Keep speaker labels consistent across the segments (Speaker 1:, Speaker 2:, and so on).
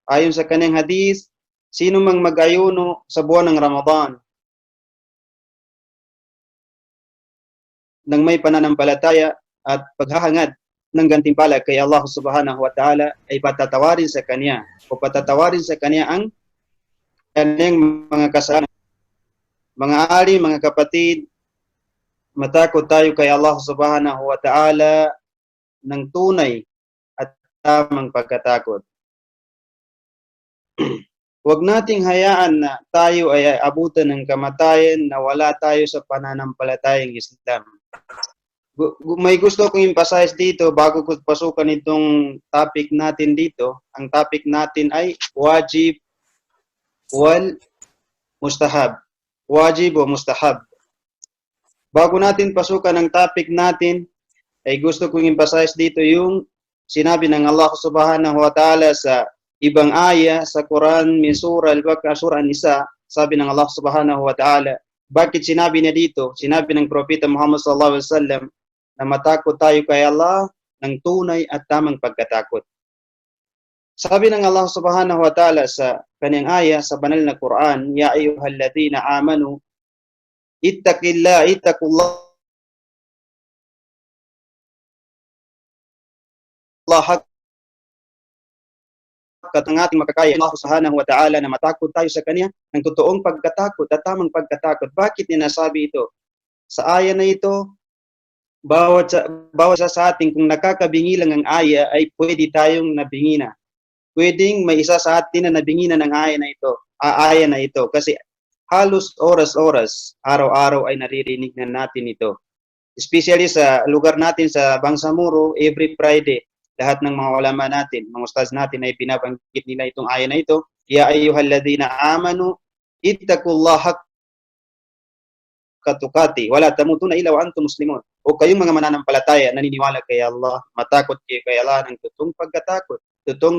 Speaker 1: Ayon sa kanyang hadis, sino mang mag-ayuno sa buwan ng Ramadan ng may pananampalataya at paghahangad ng gantimpala kay Allah subhanahu wa ta'ala ay patatawarin sa kanya o patatawarin sa kanya ang kanyang mga kasalanan. Mga ari, mga kapatid, matakot tayo kay Allah subhanahu wa ta'ala ng tunay at tamang pagkatakot. Huwag nating hayaan na tayo ay abutan ng kamatayan na wala tayo sa pananampalatayang Islam. May gusto kong emphasize dito bago ko pasukan itong topic natin dito. Ang topic natin ay wajib wal mustahab. Wajib o mustahab. Bago natin pasukan ang topic natin, ay gusto kong emphasize dito yung sinabi ng Allah subhanahu wa ta'ala sa ibang aya sa Quran, min surah Al-Baqarah, surah An-Nisa. Sabi ng Allah subhanahu wa ta'ala, bakit sinabi niya dito? Sinabi ng Propeta Muhammad sallallahu alaihi wasallam na matakot tayo kay Allah ng tunay at tamang pagkatakot. Sabi ng Allah subhanahu wa ta'ala sa kanyang aya sa banal na Quran, ya ayyuhalladhina amanu ittaqullah hanggat ang ating makakaya Allah subhanahu wa ta'ala na matakot tayo sa kanya ng totoong pagkatakot at tamang pagkatakot. Bakit ninasabi ito? Sa aya na ito, bawat sa ating kung nakakabingi lang ang aya ay pwede tayong nabingina. Pwedeng may isa sa atin na nabingina ng aya na ito kasi halos oras-oras, araw-araw ay naririnig na natin ito. Especially sa lugar natin sa Bangsamoro, every Friday, lahat ng mga ulama natin, mga ustaz natin ay binabanggit nila itong aya na ito. Ya ayyuhalladhina amanu ittaqullaha katukati wala tamutunna illa wa antum muslimun. O kayong mga mananampalataya, naniniwala kay Allah, matakot kayo kay Allah ng totoong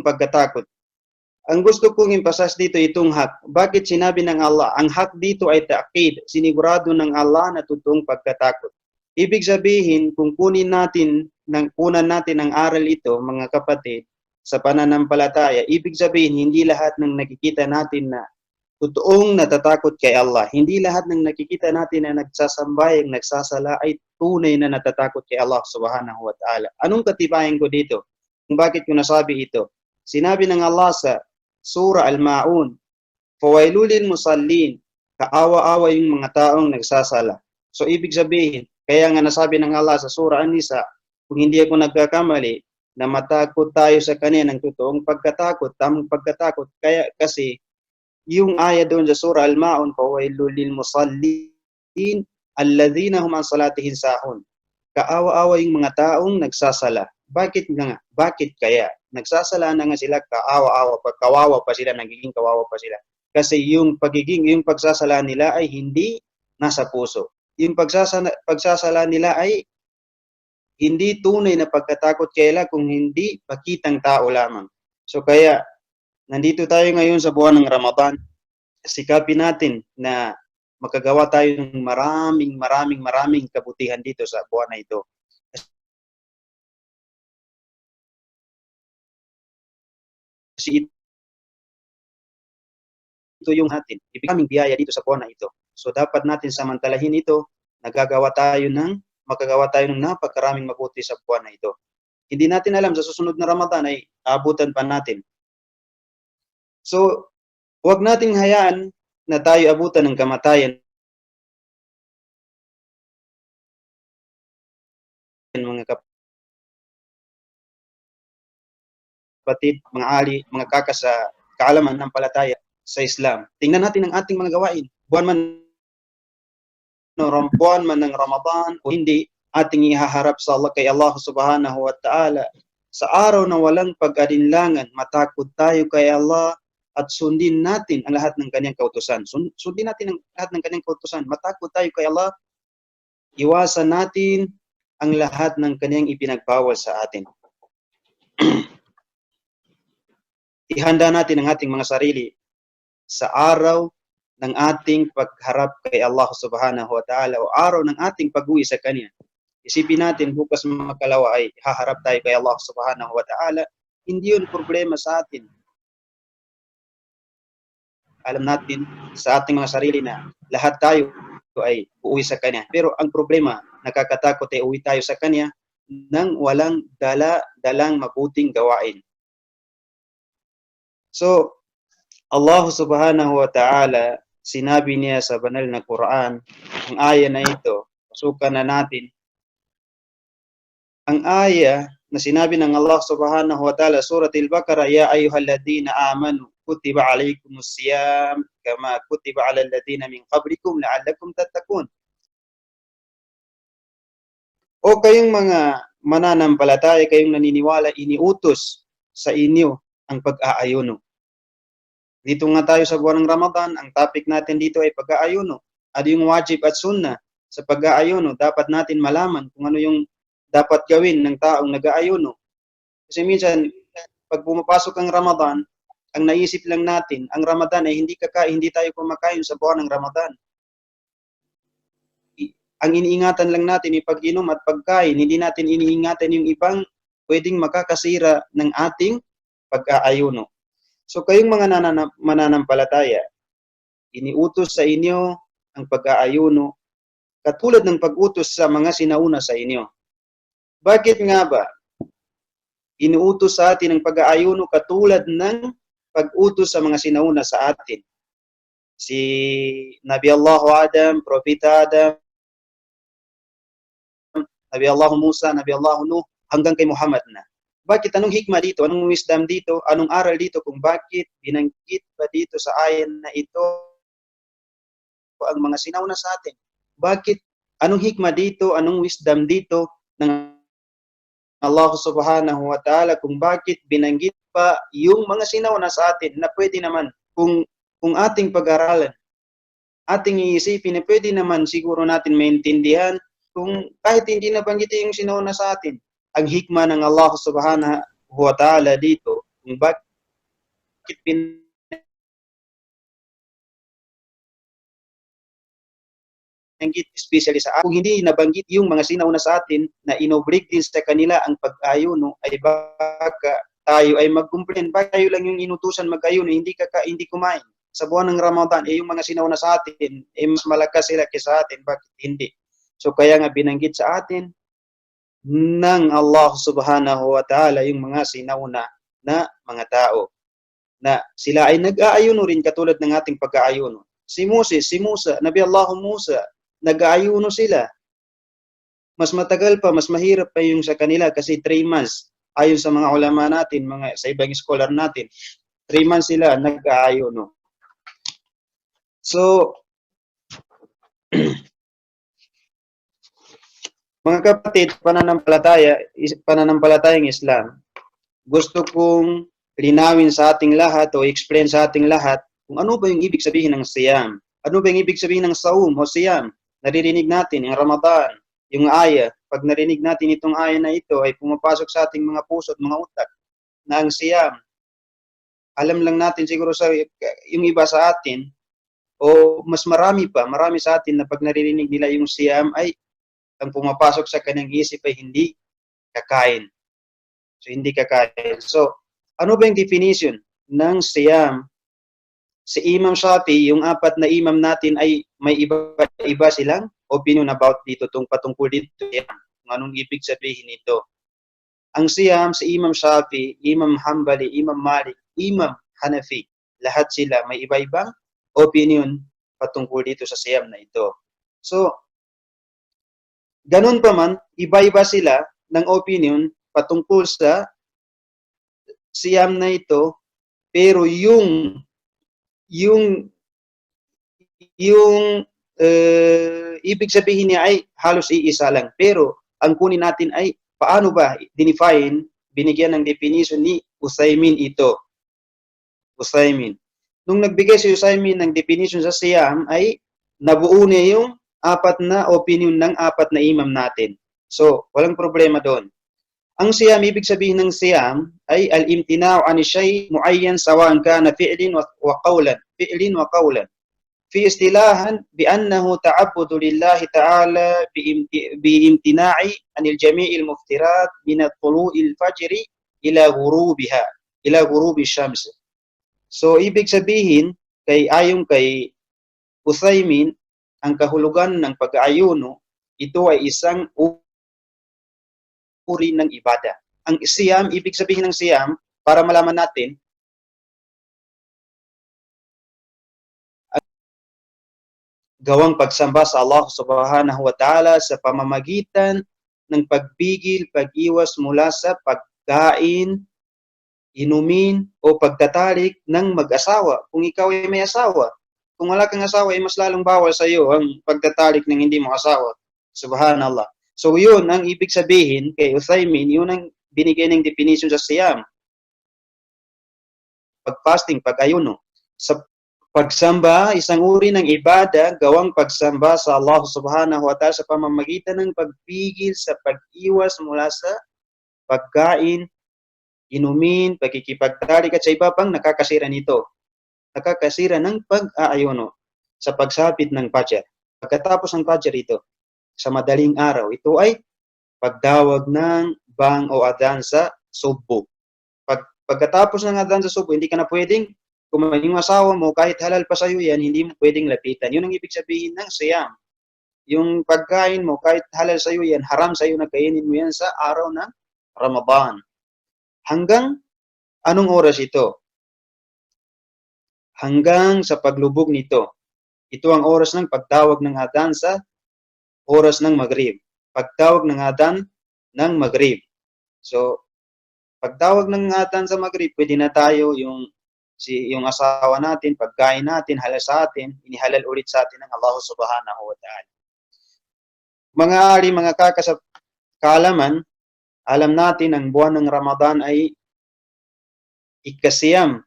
Speaker 1: pagkatakot. Ang gusto kong emphasize dito itong hak. Bakit sinabi ng Allah? Ang hak dito ay ta'kid, sinigurado ng Allah na totoong pagkatakot. Ibig sabihin, kung kunan natin ang aral ito, mga kapatid, sa pananampalataya, ibig sabihin, hindi lahat ng nakikita natin na totoong natatakot kay Allah. Hindi lahat ng nakikita natin na nagsasambay, nagsasala ay tunay na natatakot kay Allah subhanahu wa ta'ala. Anong katibayan ko dito? Kung bakit ko nasabi ito? Sinabi ng Allah sa Surah Al-Ma'un, fawailul lil musallin, kaawa-awa yung mga taong nagsasala. So ibig sabihin, kaya nga nasabi ng Allah sa Surah An-Nisa, kung hindi ako nagkakamali, na matakot tayo sa kanya ng totoong pagkatakot, tamang pagkatakot. Kaya kasi yung aya doon sa Surah Al-Ma'un, fawailul lil musallin alladhina hum an salatihim sahun. Kaawa-awa yung mga taong nagsasala. Bakit nga? Bakit kaya? Nagsasala na nga sila, kawawa pa sila, nagiging kawawa pa sila. Kasi yung pagsasala nila ay hindi nasa puso. Yung pagsasala nila ay hindi tunay na pagkatakot kaila kung hindi pakitang tao lamang. So kaya, nandito tayo ngayon sa buwan ng Ramadan. Sikapin natin na makagawa tayo ng maraming kabutihan dito sa buwan na ito. Kasi ito yung atin, ibigay biyaya dito sa buwan na ito. So dapat natin samantalahin ito, makagawa tayo ng napakaraming mabuti sa buwan na ito. Hindi natin alam sa susunod na Ramadan ay abutan pa natin. So, huwag nating hayaan na tayo abutan ng kamatayan, mga kapatid, mga ali, mga kaka sa kaalaman ng palataya sa Islam. Tingnan natin ang ating mga gawain. Buwan man ng Ramadan o hindi, ating ihaharap sa Allah kay Allah subhanahu wa ta'ala. Sa araw na walang pag-alinlangan, matakot tayo kay Allah at sundin natin ang lahat ng kanyang kautusan. Sundin natin ang lahat ng kanyang kautusan. Matakot tayo kay Allah. Iwasan natin ang lahat ng kanyang ipinagbawal sa atin. Ihanda natin ang ating mga sarili sa araw ng ating pagharap kay Allah subhanahu wa ta'ala o araw ng ating pag-uwi sa Kanya. Isipin natin, bukas makalawa ay haharap tayo kay Allah subhanahu wa ta'ala. Hindi yun problema sa atin. Alam natin sa ating mga sarili na lahat tayo ay uuwi sa Kanya. Pero ang problema, nakakatakot ay uwi tayo sa Kanya nang walang dalang mabuting gawain. So, Allah subhanahu wa ta'ala, sinabi niya sa banal na Quran, ang aya na ito, pasukan na natin, ang aya na sinabi ng Allah subhanahu wa ta'ala, Surat Al-Baqarah, Ya ayyuhalladhina amanu, kutiba alaykumus siyam, kama kutiba alal ladhina min qablikum, la'allakum tattaqun. O kayong mga mananampalataya, kayong naniniwala, iniutos sa inyo ang pag-aayuno. Dito nga tayo sa buwan ng Ramadan, ang topic natin dito ay pag-aayuno. Ano yung wajib at sunnah sa pag-aayuno? Dapat natin malaman kung ano yung dapat gawin ng taong nag-aayuno. Kasi minsan, pag pumapasok ang Ramadan, ang naisip lang natin, ang Ramadan ay hindi tayo kumakain sa buwan ng Ramadan. Ang iniingatan lang natin yung pag-inom at pagkain, hindi natin iniingatan yung ibang pwedeng makakasira ng ating pag-aayuno. So kayong mga mananampalataya, iniutos sa inyo ang pag-aayuno katulad ng pag-utos sa mga sinauna sa inyo. Bakit nga ba inuutos sa atin ang pag-aayuno katulad ng pag-utos sa mga sinauna sa atin? Si Nabi Allah Adam, Propeta Adam, Nabi Allah Musa, Nabi Allah Nuh, hanggang kay Muhammad na. Bakit? Anong hikmah dito? Anong wisdom dito? Anong aral dito? Kung bakit binanggit ba dito sa ayan na ito ang mga sinauna sa atin? Bakit? Anong hikmah dito? Anong wisdom dito ng Allah subhanahu wa ta'ala kung bakit binanggit pa yung mga sinauna sa atin na pwede naman kung ating pag-aralan, ating iisipin na pwede naman siguro natin maintindihan kung kahit hindi nabanggit yung sinauna sa atin. Ang hikmah ng Allah subhanahu wa ta'ala dito, kung bakit binanggit especially sa kung hindi nabanggit yung mga sinauna sa atin na inoblig din sa kanila ang pag-ayuno, ay baka tayo ay mag-complain, baka tayo lang yung inutusan mag-ayuno, hindi kumain. Sa buwan ng Ramadan, yung mga sinauna sa atin, mas malakas sila kaysa atin, bakit hindi? So kaya nga binanggit sa atin ng Allah subhanahu wa ta'ala yung mga sinauna na mga tao na sila ay nag-aayuno rin katulad ng ating pag-aayuno. Si Musa, Nabi Allah Musa, nag-aayuno sila. Mas matagal pa, mas mahirap pa yung sa kanila kasi 3 months. Ayon sa mga ulama natin, sa ibang scholar natin, 3 months sila nag-aayuno. So, mga kapatid, pananampalatayang Islam, gusto kong linawin sa ating lahat o explain sa ating lahat kung ano ba yung ibig sabihin ng siyam. Ano ba yung ibig sabihin ng saum o siyam? Naririnig natin yung Ramadan, yung aya. Pag narinig natin itong aya na ito, ay pumapasok sa ating mga puso at mga utak na ang siyam. Alam lang natin siguro sa yung iba sa atin, o mas marami sa atin na pag naririnig nila yung siyam ay ang pumapasok sa kanyang isip ay hindi kakain. So, hindi kakain. So, ano ba yung definition ng siyam? Si Imam Shafi, yung 4 na imam natin ay may iba silang opinion about dito, patungkol dito. Kung anong ibig sabihin nito. Ang siyam, si Imam Shafi, Imam Hanbali, Imam Malik, Imam Hanafi, lahat sila may iba-ibang opinion patungkol dito sa siyam na ito. So, ganun pa man, iba-iba sila ng opinion patungkol sa siyam na ito, pero yung ibig sabihin niya ay halos iisa lang. Pero ang kunin natin ay paano ba binigyan ng definition ni Uthaymin ito. Uthaymin. Nung nagbigay si Uthaymin ng definition sa siyam ay nabuo niya yung 4 na opinion ng 4 na imam natin. So, walang problema doon. Ang siyam, ibig sabihin ng siyam ay al-imtina'u an shay' muayyan sawa'an kana fi'lin wa qawlan. Fi'lin wa qawlan. Fi istilahan bi annahu ta'abbudu lillahi ta'ala bi imtina'i anil jami'il muftirat min at-tulu'il fajri ila ghurubiha, ila ghurubi syams. So, ibig sabihin Kay ayon kay Uthaymin, ang kahulugan ng pag-aayuno, ito ay isang uri ng ibada. Ang siyam, ibig sabihin ng siyam, para malaman natin, gawang pagsamba sa Allah subhanahu wa ta'ala sa pamamagitan ng pagpigil, pag-iwas mula sa pagkain, inumin, o pagtatalik ng mag-asawa. Kung ikaw ay may asawa, kung wala kang asawa, ay mas lalong bawal sa iyo ang pagtatalik ng hindi mo asawa. Subhanallah. So yun ang ibig sabihin kay Uthaymin, yun ang binigay ng definition sa siyam. Pag-fasting, pag-ayuno. Sa pagsamba, isang uri ng ibada, gawang pagsamba sa Allah subhanahu wa ta'ala sa pamamagitan ng pagpigil sa pag-iwas mula sa pagkain, inumin, pagkikipagtalik at sa iba pang nakakasira nito. Nakakasira ng pag-aayuno sa pagsapit ng Fajr. Pagkatapos ng Fajr ito, sa madaling araw, ito ay pagdawag ng bang o adhan sa subo. Pagkatapos ng adhan sa subo, hindi ka na pwedeng, kung yung asawa mo, kahit halal pa sa'yo yan, hindi mo pwedeng lapitan. Yun ang ibig sabihin ng siyam. Yung pagkain mo, kahit halal sa'yo yan, haram sa'yo na kainin mo yan sa araw ng Ramadan. Hanggang anong oras ito? Hanggang sa paglubog nito. Ito ang oras ng pagtawag ng adhan sa oras ng Maghrib. Pagtawag ng adhan ng Maghrib. So, pagtawag ng adhan sa Maghrib, pwede na tayo yung asawa natin, pagkain natin, halal sa atin, inihalal ulit sa atin ng Allah subhanahu wa ta'ala. Mga ari, mga kakasap, kaalaman, alam natin ang buwan ng Ramadan ay ikasiyam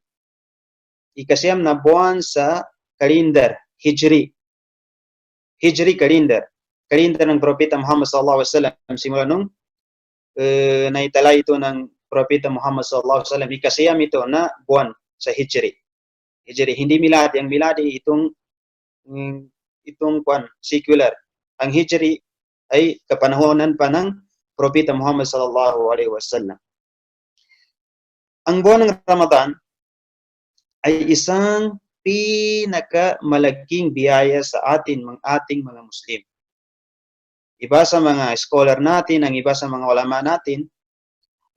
Speaker 1: na buwan sa kalendar, Hijri kalendar ng Propeta Muhammad sallallahu alaihi wasallam, simula nung naitala ito ng Propeta Muhammad sallallahu alaihi wasallam, ikasiyam ito na buwan sa Hijri. Hindi miladi. Ang miladi itong secular. Ang Hijri ay kapanahonan pa ng Propeta Muhammad sallallahu alaihi wasallam. Ang buwan ng Ramadan ay isang pinakamalaking biyaya sa ating mga Muslim. Iba sa mga scholar natin, ang iba sa mga ulama natin,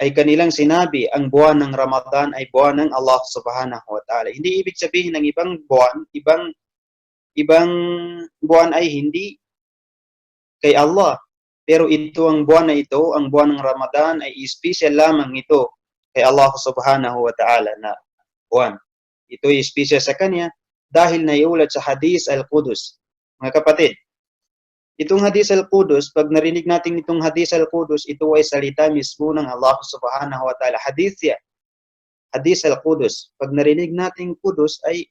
Speaker 1: ay kanilang sinabi, ang buwan ng Ramadan ay buwan ng Allah subhanahu wa ta'ala. Hindi ibig sabihin ng ibang buwan ay hindi kay Allah. Pero ito ang buwan na ito, ang buwan ng Ramadan ay special lamang ito kay Allah subhanahu wa ta'ala na buwan. Ito ay special sa kanya dahil naiulat sa Hadith al-Qudus. Mga kapatid, itong Hadith al-Qudus, pag narinig natin itong Hadith al-Qudus, ito ay salita mismo ng Allah subhanahu wa ta'ala. Hadith al-Qudus. Pag narinig natin Qudus ay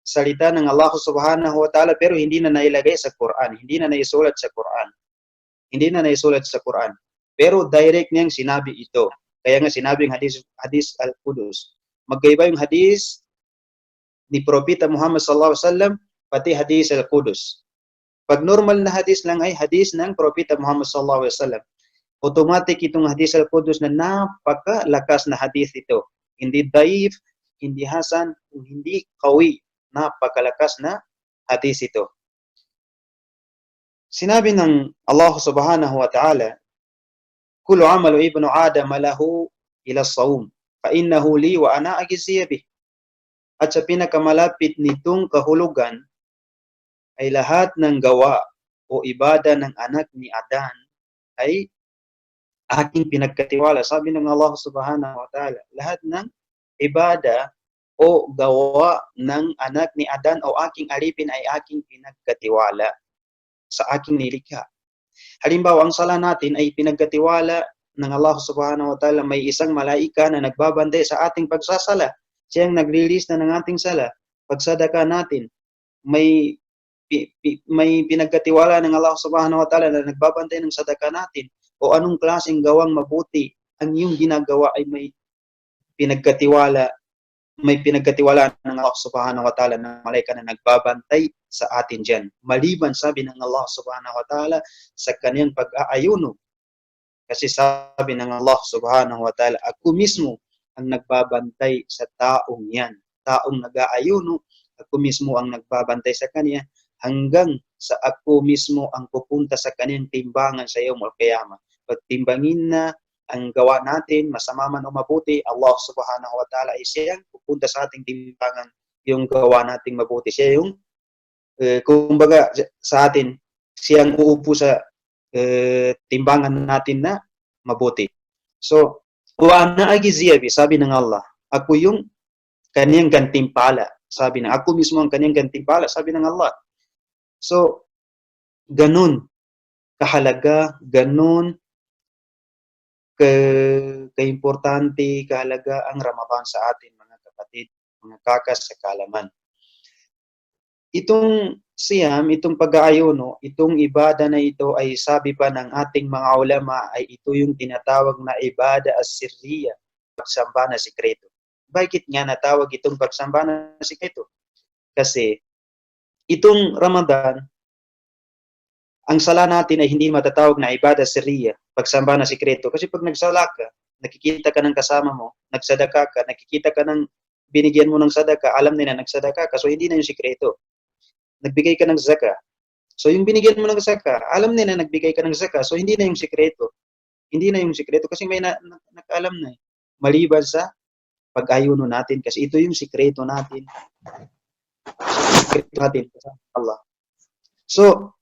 Speaker 1: salita ng Allah subhanahu wa ta'ala, pero hindi na nailagay sa Quran. Hindi na naisulat sa Quran. Pero direct niyang sinabi ito. Kaya nga sinabing Hadith al-Qudus. Magkaiba yung Hadith ni Propeta Muhammad sallallahu alaihi wasallam, pati Hadith al-Qudus. Pag normal na hadith lang ay hadith ng Propeta Muhammad sallallahu alaihi wasallam. Automatic itong Hadith al-Qudus na napakalakas na hadith ito. Hindi daif, hindi hasan, hindi qawi. Napakalakas na hadith ito. Sinabi ng Allah subhanahu wa ta'ala, kullu amalu ibnu Adam lahu ila as-sawm, fa innahu li wa ana ajziya bih. At sa pinakamalapit nitong kahulugan ay lahat ng gawa o ibada ng anak ni Adan ay aking pinagkatiwala. Sabi ng Allah subhanahu wa ta'ala, lahat ng ibada o gawa ng anak ni Adan o aking alipin ay aking pinagkatiwala sa aking nilikha. Halimbawa, ang sala natin ay pinagkatiwala ng Allah subhanahu wa ta'ala. May isang malaika na nagbabantay sa ating pagsasala. Siyang nag-release na ng ating sala. Pagsadaka natin, may pinagkatiwala ng Allah subhanahu wa ta'ala na nagbabantay ng sadaka natin. O anong klaseng gawang mabuti ang iyong ginagawa ay may pinagkatiwala ng Allah subhanahu wa ta'ala na malaika na nagbabantay sa atin dyan. Maliban, sabi ng Allah subhanahu wa ta'ala, sa kanyang pag-aayuno. Kasi sabi ng Allah subhanahu wa ta'ala, ako mismo ang nagbabantay sa taong yan. Taong nag-aayuno Ako mismo ang nagbabantay sa kanya hanggang sa ako mismo ang pupunta sa kanyang timbangan sa iyong al-qiyamah. Pagtimbangin na ang gawa natin, masama man o mabuti, Allah subhanahu wa ta'ala ay siyang pupunta sa ating timbangan yung gawa nating mabuti. Siya yung, kumbaga sa atin, siyang uupo sa timbangan natin na mabuti. So, wa ana agiziyabi, sabi ng Allah, ako yung kaniyang gantimpala. Sabi na, ako mismo ang kaniyang gantimpala, sabi ng Allah. So, ganun kahalaga, ganun kaimportante, kahalaga ang Ramadan sa atin, mga kapatid, mga kakas sa kaalaman. Itong siyam, itong pag-aayuno, itong ibada na ito ay sabi pa ng ating mga ulama ay ito yung tinatawag na ibada as-sirriya, pagsamba na sikreto. Bakit nga natawag itong pagsamba na sikreto? Kasi itong Ramadan, ang sala natin ay hindi matatawag na ibada sirriya, pagsamba na sikreto. Kasi pag nagsala ka, nakikita ka ng kasama mo, nagsadaka ka, nakikita ka ng binigyan mo ng sadaka, alam nila nagsadaka ka, so hindi na yung sikreto. Nagbigay ka ng zaka. So yung binigyan mo ng zaka, alam nila nagbigay ka ng zaka, so hindi na yung sikreto. Hindi na yung sikreto kasi may nakaalam na eh. Maliban sa pag-ayuno natin kasi ito yung sikreto natin. Sikreto natin sa Allah. So,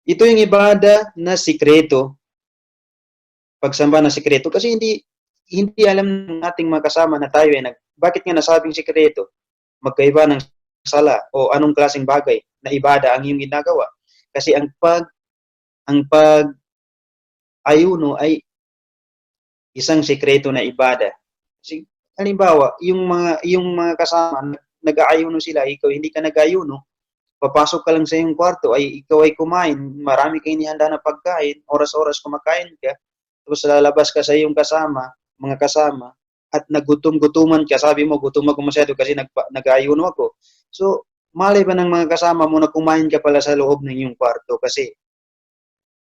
Speaker 1: ito yung ibada na sikreto, pagsamba na sikreto, kasi hindi alam ng ating mga kasama na tayo ay bakit nga nasabing sikreto? Magkaiba ng sala o anong klaseng bagay na ibada ang iyong ginagawa. Kasi ang pag-ayuno ay isang sikreto na ibada. Kasi, halimbawa, yung mga kasama, nag-aayuno sila, ikaw hindi ka nag-ayuno, papasok ka lang sa iyong kwarto, ay ikaw ay kumain, marami kang inihanda na pagkain, oras-oras kumakain ka, tapos lalabas ka sa iyong mga kasama, at nagutom-gutuman ka, sabi mo, gutom ako masyado kasi nag-ayuno ako. So, malay ba ng mga kasama mo na kumain ka pala sa loob ng iyong kwarto kasi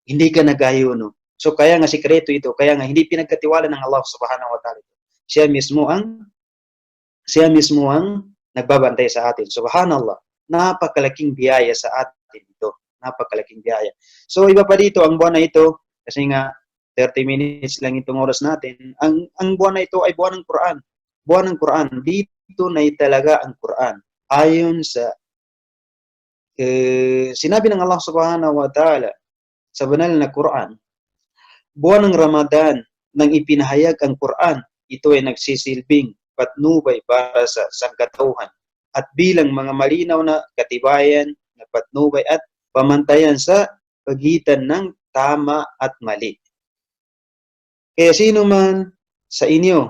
Speaker 1: hindi ka nag-ayuno. So, kaya nga sikreto ito, kaya nga hindi pinagkatiwala ng Allah subhanahu wa ta'ala. Siya mismo ang nagbabantay sa atin. Subhanallah. Napakalaking biyaya sa atin ito. Napakalaking biyaya. So, iba pa dito, ang buwan na ito, kasi nga, 30 minutes lang itong oras natin, ang buwan na ito ay buwan ng Quran. Buwan ng Quran. Dito na talaga ang Quran. Ayon sa sinabi ng Allah subhanahu wa ta'ala sa banal na Quran, buwan ng Ramadan nang ipinahayag ang Quran, ito ay nagsisilbing patnubay para sa sangkatauhan at bilang mga malinaw na katibayan na patnubay at pamantayan sa pagitan ng tama at mali. Kaya sino man sa inyo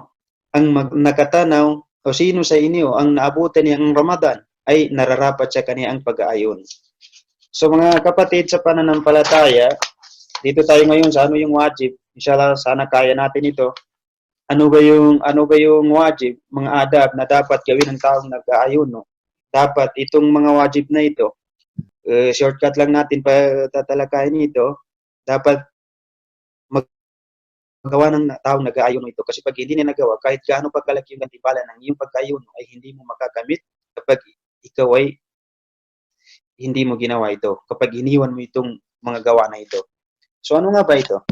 Speaker 1: ang nakatanaw o sino sa inyo ang naabutan niya ang Ramadan ay nararapat sa kanya ang pag-aayon. So mga kapatid sa pananampalataya, dito tayo ngayon sa ano yung wajib. Inshallah, sana kaya natin ito. Ano ba yung wajib, mga adab na dapat gawin ng taong nag-aayuno? Dapat itong mga wajib na ito, shortcut lang natin pa tatalakayin ito, dapat magawa ng taong nag-aayuno ito. Kasi pag hindi niya nagawa, kahit gaano pagkalaki yung gantimpala ng iyong pag-ayuno, ay hindi mo makakamit kapag ikaw ay hindi mo ginawa ito. Kapag iniwan mo itong mga gawa na ito. So ano nga ba ito?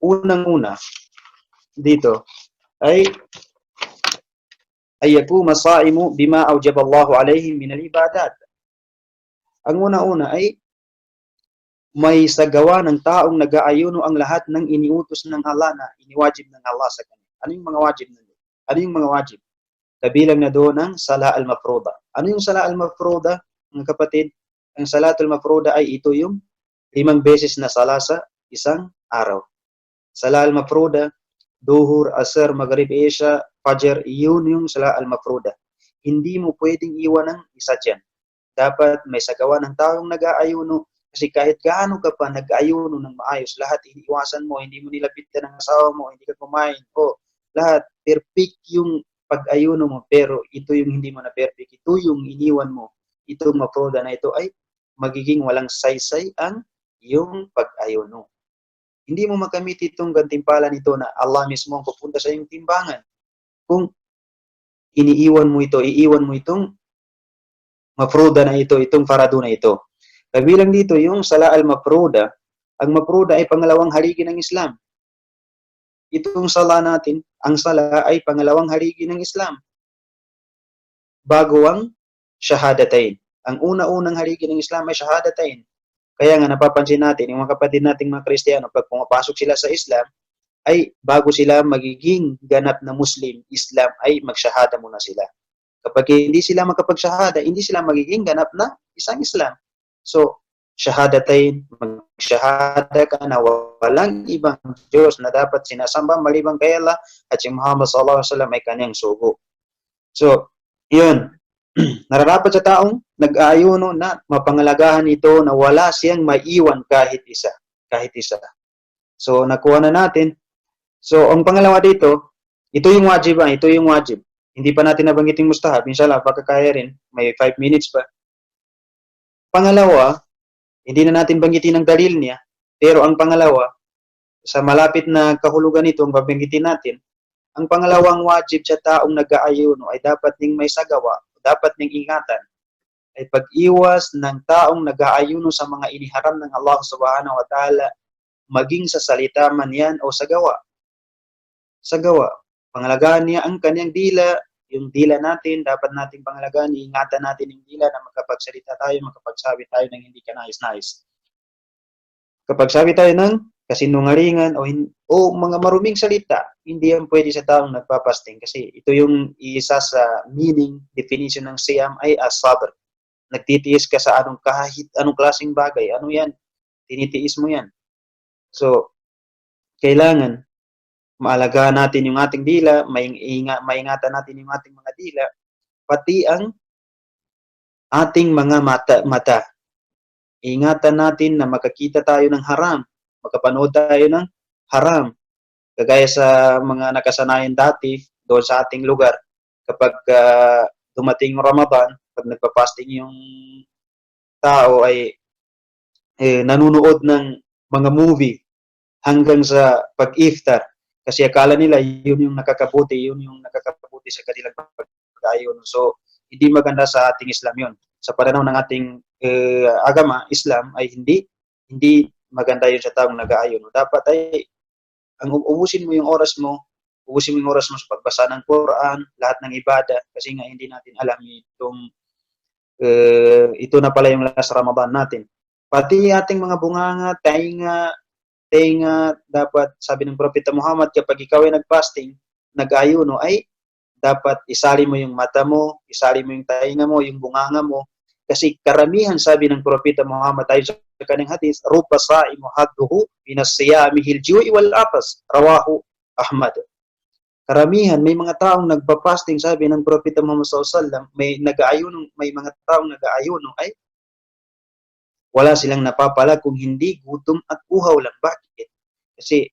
Speaker 1: Unang-una, dito, ay yakuma saimu bima awjaba Allahu alayhi min al-ibadat. Ang una-una ay may sagawa ng taong nag-aayuno ang lahat ng iniutos ng Allah na iniwajib ng Allah sa kanya. Ano yung mga wajib na doon? Ano yung mga wajib? Kabilang na doon ang sala al-mafruda. Ano yung sala al-mafruda, mga kapatid? Ang salatul mafruda ay ito yung 5 beses na sala sa isang araw. Sala al-mafruda, duhur, asar, maghrib, isha, fajr, yun yung sala al-mafruda. Hindi mo pwedeng iwan ng isa dyan. Dapat may sagawa ng taong nag-aayuno kasi kahit gaano ka pa nag-aayuno ng maayos, lahat iniiwasan mo, hindi mo nilapitan ng asawa mo, hindi ka kumain, lahat, perfect yung pag-ayuno mo, pero ito yung hindi mo na perfect, ito yung iniwan mo, itong mafruda na ito ay magiging walang saysay ang yung pag-ayuno. Hindi mo makamit itong gantimpala nito na Allah mismo ang pupunta sa iyong timbangan. Kung iniiwan mo ito, iiwan mo itong mafruda na ito, itong farado na ito. Kabilang dito yung sala al-mafruda. Ang mafruda ay pangalawang haligi ng Islam. Itong sala natin, ang sala ay pangalawang haligi ng Islam. Bago ang shahadatain. Ang una-unang haligi ng Islam ay shahadatain. Kaya nga napapansin natin, yung mga kapatid nating mga Kristiyano, pag pumapasok sila sa Islam, ay bago sila magiging ganap na Muslim, Islam, ay magshahada muna sila. Kapag hindi sila makapagshahada, hindi sila magiging ganap na isang Islam. So, shahadatain, magshahada ka na walang ibang Diyos na dapat sinasamba maliban kay Allah at si Muhammad sallallahu alaihi wasallam ay kanyang sugo. So, yun. Nararapat sa taong nag-aayuno na mapangalagahan ito na wala siyang maiwan kahit isa. Kahit isa. So, nakuha na natin. So, ang pangalawa dito, ito yung wajib. Ito yung wajib. Hindi pa natin nabanggit yung mustahab. Inshallah, baka kaya rin. May 5 minutes pa. Pangalawa, hindi na natin banggitin ang dalil niya. Pero ang pangalawa, sa malapit na kahulugan nito, ang babanggitin natin, ang pangalawang wajib sa taong nag-aayuno ay dapat ning may sagawa, dapat ning ingatan, ay pag-iwas ng taong nag-aayuno sa mga iniharam ng Allah subhanahu wa ta'ala, maging sa salita man yan o sa gawa. Sa gawa. Pangalagaan niya ang kanyang dila, yung dila natin, dapat nating pangalagaan, iingatan natin yung dila na makapagsalita tayo, makapagsabi tayo ng hindi ka nais-nais. Kapag sabi tayo ng kasinungalingan o mga maruming salita, hindi yan pwede sa taong nagpapasting kasi ito yung isa sa meaning, definition ng siyam ay as-sabr. Nagtitiis ka sa kahit anong klaseng bagay. Ano yan? Tinitiis mo yan. So, kailangan maalagaan natin yung ating dila, maingatan natin yung ating mga dila, pati ang ating mga mata. Ingatan natin na makakita tayo ng haram, makapanood tayo ng haram. Kagaya sa mga nakasanayan dati doon sa ating lugar, kapag dumating Ramadan, pag nagpa-fasting yung tao ay nanunood ng mga movie hanggang sa pag-iftar. Kasi akala nila yun yung nakakabuti sa kanilang pag-ayon. So, hindi maganda sa ating Islam yun. Sa pananaw ng ating agama, Islam, ay hindi maganda yun sa taong nag-aayon. Dapat ay, ubusin mo yung oras mo sa pagbasa ng Quran, lahat ng ibada, kasi nga hindi natin alam ito na pala yung last Ramadan natin. Pati ating mga bunganga, tainga, dapat, sabi ng Propeta Muhammad, kapag ikaw ay nag-fasting, nag-ayuno, ay dapat isali mo yung mata mo, isali mo yung tainga mo, yung bunganga mo, kasi karamihan, sabi ng Propeta Muhammad, tayo sa kanyang hadis, rubba sa'imu hadduhu minas siyamihil ju'i wal apas, rawahu Ahmad. Karamihan, may mga taong nagpa-fasting, sabi ng Propeta Muhammad SAW, may mga taong nag-aayuno, ay wala silang napapala kung hindi gutom at uhaw lang. Bakit? Kasi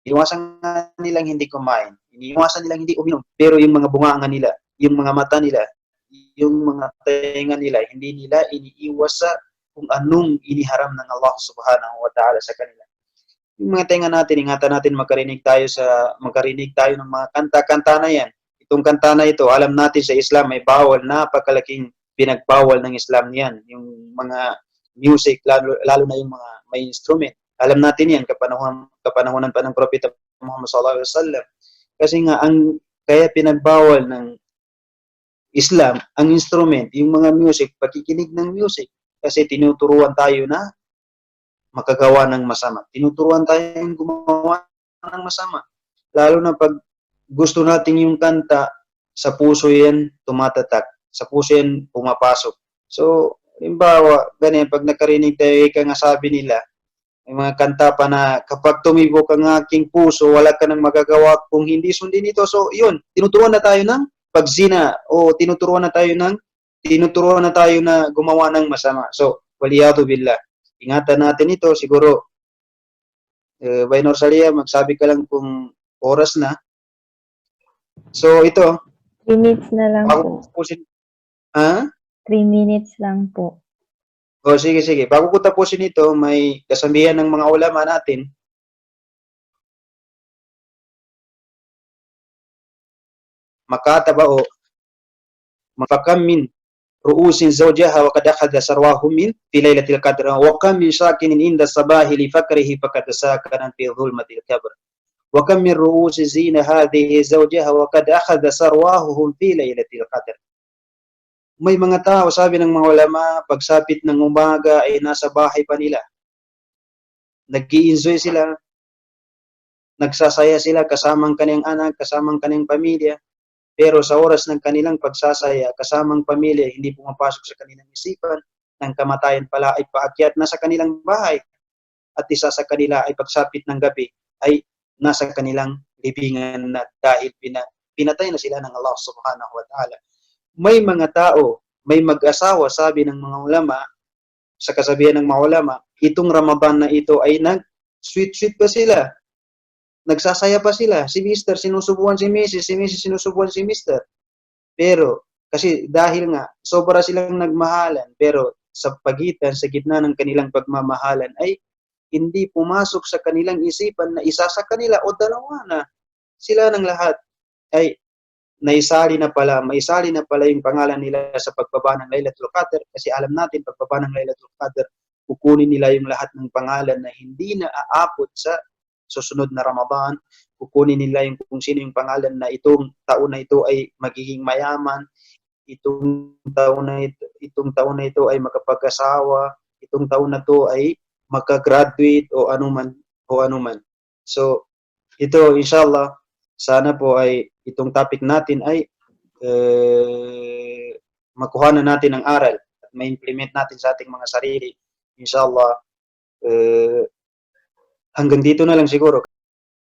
Speaker 1: iniwasan nilang hindi kumain, iniwasan nilang hindi uminom, pero yung mga bunganga nila, yung mga mata nila, yung mga tenga nila, hindi nila iniiwas sa kung anong iniharam ng Allah subhanahu wa ta'ala sa kanila. Yung mga tenga natin, ingatan natin makarinig tayo ng mga kanta-kanta na yan. Itong kanta na ito, alam natin sa Islam may bawal, napakalaking pinagbawal ng Islam yan. Yung mga music, lalo na yung mga may instrument. Alam natin yan, kapanahonan pa ng Propeta Muhammad sallallahu alaihi wasallam. Kasi nga, kaya pinagbawal ng Islam, ang instrument, yung mga music, pakikinig ng music. Kasi tinuturuan tayo na makagawa ng masama. Tinuturuan tayong gumawa ng masama. Lalo na pag gusto natin yung kanta, sa puso yan tumatatak. Sa puso yan pumapasok. So, halimbawa, ganyan, pag nakarinig tayo, nga sabi nila, may mga kanta pa na kapag tumibok ang aking puso, wala ka nang magagawa kung hindi sundin ito. So, yun, tinuturuan na tayo ng pagzina o tinuturuan na tayo na gumawa ng masama. So, waliyadu billah. Ingatan natin ito. Siguro, Baynor Salia, magsabi ka lang kung oras na. So, ito.
Speaker 2: 3 minutes na lang po.
Speaker 1: 3
Speaker 2: minutes lang po.
Speaker 1: O, sige. Bago ko tapusin ito, may kasabihan ng mga ulama natin. Makatabao Fakam min ru'usin zawjaha wa qad akhadha sarwahu min fi lailatul qadr wa kam min shakinin inda sabahi li fakrihi faqad sakana fi dhulmatil qabr wa kam min ru'usi zina hadhihi zawjaha wa qad akhadha sarwahu fi lailatul qadr. May mga tao, sabi ng mga ulama, pagsapit ng umaga ay nasa bahay pa nila. Nag-i-enjoy sila, nagsasaya sila kasamang kanyang anak, kasamang kanyang pamilya. Pero sa oras ng kanilang pagsasaya, kasamang pamilya, hindi pumapasok sa kanilang isipan, ng kamatayan pala ay paakyat na sa kanilang bahay. At isa sa kanila ay pagsapit ng gabi, ay nasa kanilang libingan na dahil pinatay na sila ng Allah subhanahu wa ta'ala. May mga tao, may mag-asawa, sabi ng mga ulama, sa kasabihan ng mga ulama, itong Ramadan na ito ay nag-sweet-sweet pa sila. Nagsasaya pa sila. Si Mr. sinusubuan si Mrs. Si Mrs. sinusubuan si Mr. Pero, kasi dahil nga, sobra silang nagmahalan, pero sa pagitan, sa gitna ng kanilang pagmamahalan, ay hindi pumasok sa kanilang isipan na isa sa kanila o dalawa na sila ng lahat ay maisali na pala yung pangalan nila sa pagbaba ng Lailatul Qadr, kasi alam natin pagbaba ng Lailatul Qadr, kukunin nila yung lahat ng pangalan na hindi na aabot sa susunod na Ramadan, kukunin nila yung kung sino yung pangalan na itong taon na ito ay magiging mayaman, itong taon na ito ay makapag-asawa, itong taon na ito ay makagraduate o anuman. So ito inshallah, sana po ay itong topic natin ay makuha na natin ang aral at ma-implement natin sa ating mga sarili. Inshallah, hanggang dito na lang siguro.